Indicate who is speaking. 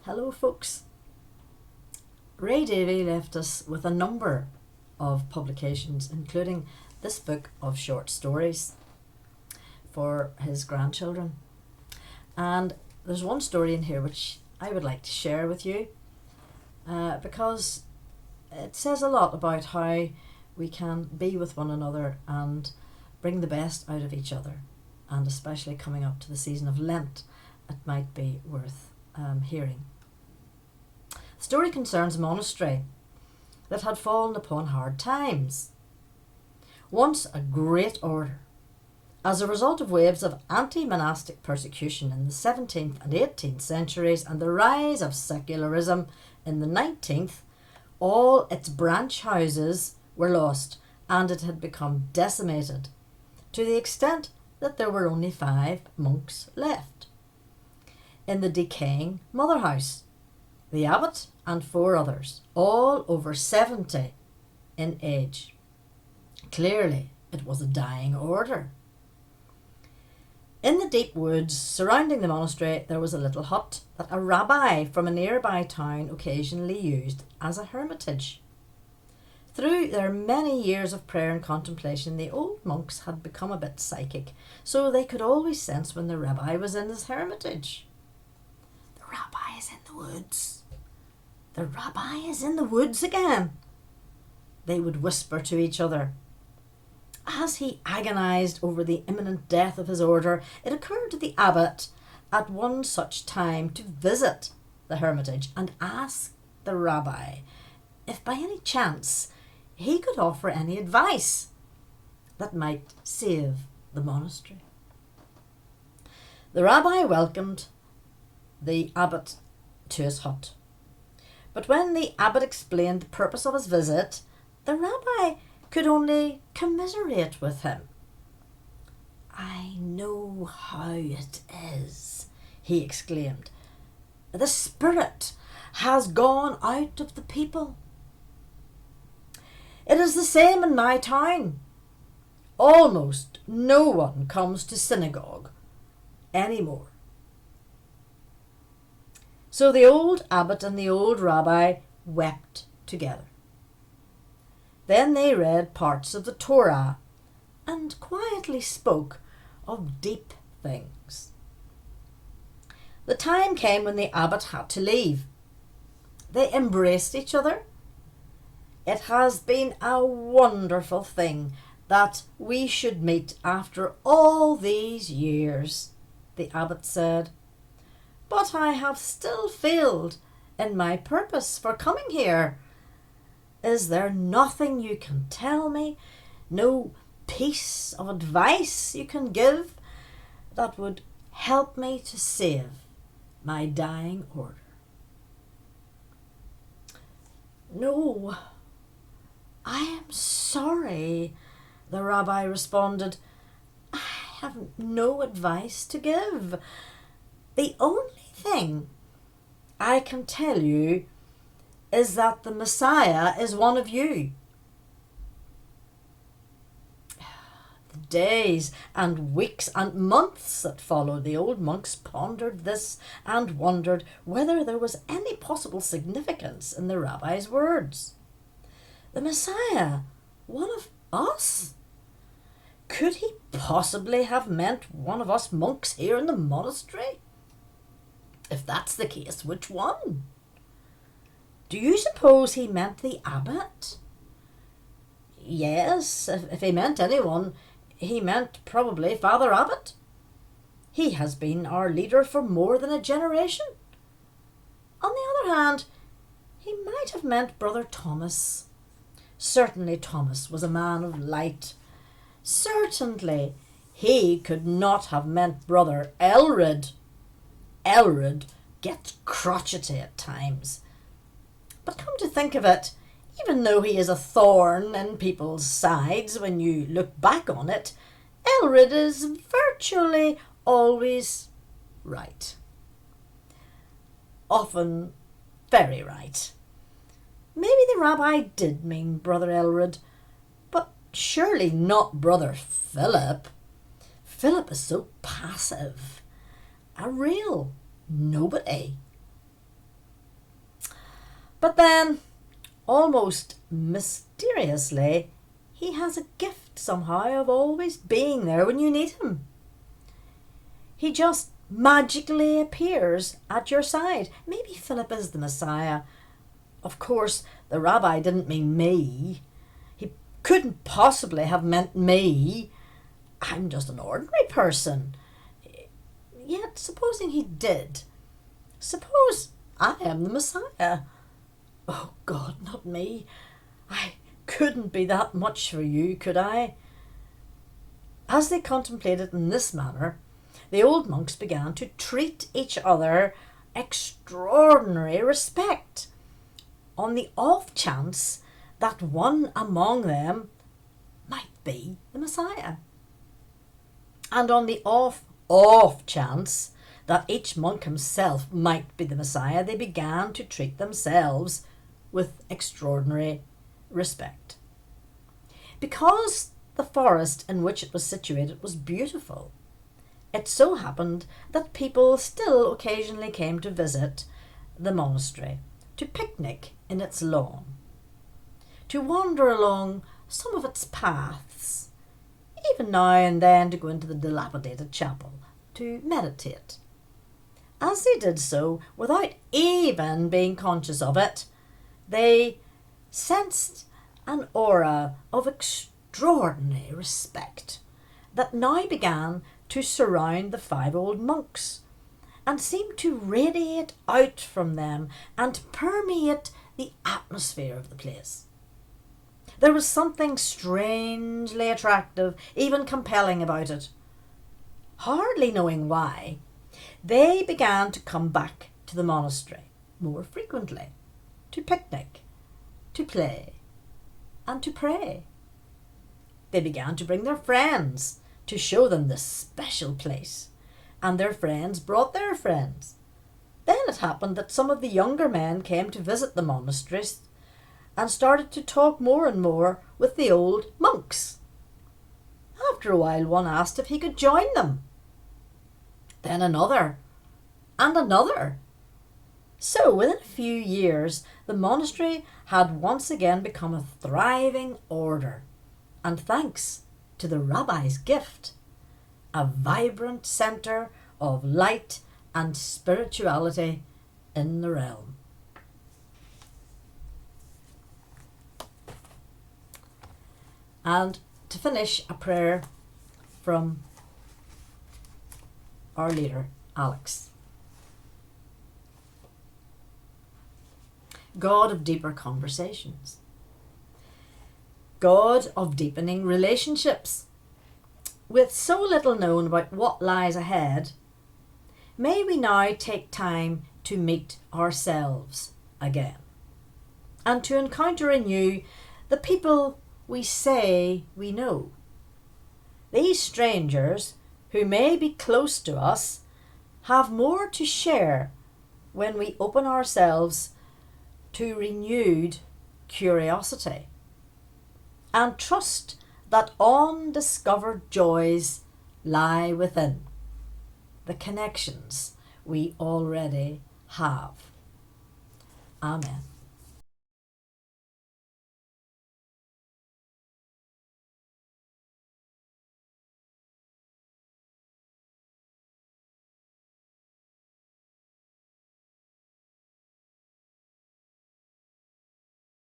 Speaker 1: Hello folks. Ray Davy left us with a number of publications, including this book of short stories for his grandchildren. And there's one story in here which I would like to share with you because it says a lot about how we can be with one another and bring the best out of each other, and especially coming up to the season of Lent, it might be worth hearing. The story concerns a monastery that had fallen upon hard times. Once a great order, as a result of waves of anti-monastic persecution in the 17th and 18th centuries and the rise of secularism in the 19th, all its branch houses were lost and it had become decimated, to the extent that there were only 5 monks left. In the decaying mother house, the abbot and 4 others, all over 70 in age. Clearly, it was a dying order. In the deep woods surrounding the monastery, there was a little hut that a rabbi from a nearby town occasionally used as a hermitage. Through their many years of prayer and contemplation, the old monks had become a bit psychic, so they could always sense when the rabbi was in his hermitage. The rabbi is in the woods. The rabbi is in the woods again, they would whisper to each other. As he agonised over the imminent death of his order, it occurred to the abbot at one such time to visit the hermitage and ask the rabbi if by any chance he could offer any advice that might save the monastery. The rabbi welcomed the abbot to his hut. But when the abbot explained the purpose of his visit, the rabbi could only commiserate with him. "I know how it is," he exclaimed. "The spirit has gone out of the people. It is the same in my town. Almost no one comes to synagogue anymore." So the old abbot and the old rabbi wept together. Then they read parts of the Torah and quietly spoke of deep things. The time came when the abbot had to leave. They embraced each other. "It has been a wonderful thing that we should meet after all these years," the abbot said. "But I have still failed in my purpose for coming here. Is there nothing you can tell me, no piece of advice you can give that would help me to save my dying order?" "No, I am sorry," the rabbi responded. "I have no advice to give. The only thing I can tell you is that the Messiah is one of you." The days and weeks and months that followed, the old monks pondered this and wondered whether there was any possible significance in the rabbi's words. The Messiah, one of us? Could he possibly have meant one of us monks here in the monastery? If that's the case, which one? Do you suppose he meant the abbot? Yes, if he meant anyone, he meant probably Father Abbot. He has been our leader for more than a generation. On the other hand, he might have meant Brother Thomas. Certainly Thomas was a man of light. Certainly he could not have meant Brother Elred. Elred gets crotchety at times. But come to think of it, even though he is a thorn in people's sides when you look back on it, Elred is virtually always right. Often very right. Maybe the rabbi did mean Brother Elred, but surely not Brother Philip. Philip is so passive. A real nobody. But then, almost mysteriously, he has a gift somehow of always being there when you need him. He just magically appears at your side. Maybe Philip is the Messiah. Of course, the rabbi didn't mean me. He couldn't possibly have meant me. I'm just an ordinary person. Yet, supposing he did, suppose I am the Messiah. Oh God, not me. I couldn't be that much for you, could I? As they contemplated in this manner, the old monks began to treat each other extraordinary respect, on the off chance that one among them might be the Messiah. And on the off chance that each monk himself might be the Messiah, they began to treat themselves with extraordinary respect. Because the forest in which it was situated was beautiful, it so happened that people still occasionally came to visit the monastery, to picnic in its lawn, to wander along some of its paths, even now and then to go into the dilapidated chapel to meditate. As they did so, without even being conscious of it, they sensed an aura of extraordinary respect that now began to surround the 5 old monks and seemed to radiate out from them and permeate the atmosphere of the place. There was something strangely attractive, even compelling about it. Hardly knowing why, they began to come back to the monastery more frequently, to picnic, to play, and to pray. They began to bring their friends to show them this special place, and their friends brought their friends. Then it happened that some of the younger men came to visit the monasteries and started to talk more and more with the old monks. After a while, one asked if he could join them. Then another, and another. So within a few years, the monastery had once again become a thriving order, and thanks to the rabbi's gift, a vibrant centre of light and spirituality in the realm. And to finish, a prayer from our leader, Alex. God of deeper conversations, God of deepening relationships, with so little known about what lies ahead, may we now take time to meet ourselves again and to encounter anew the people we say we know. These strangers, who may be close to us, have more to share when we open ourselves to renewed curiosity and trust that undiscovered joys lie within the connections we already have. Amen.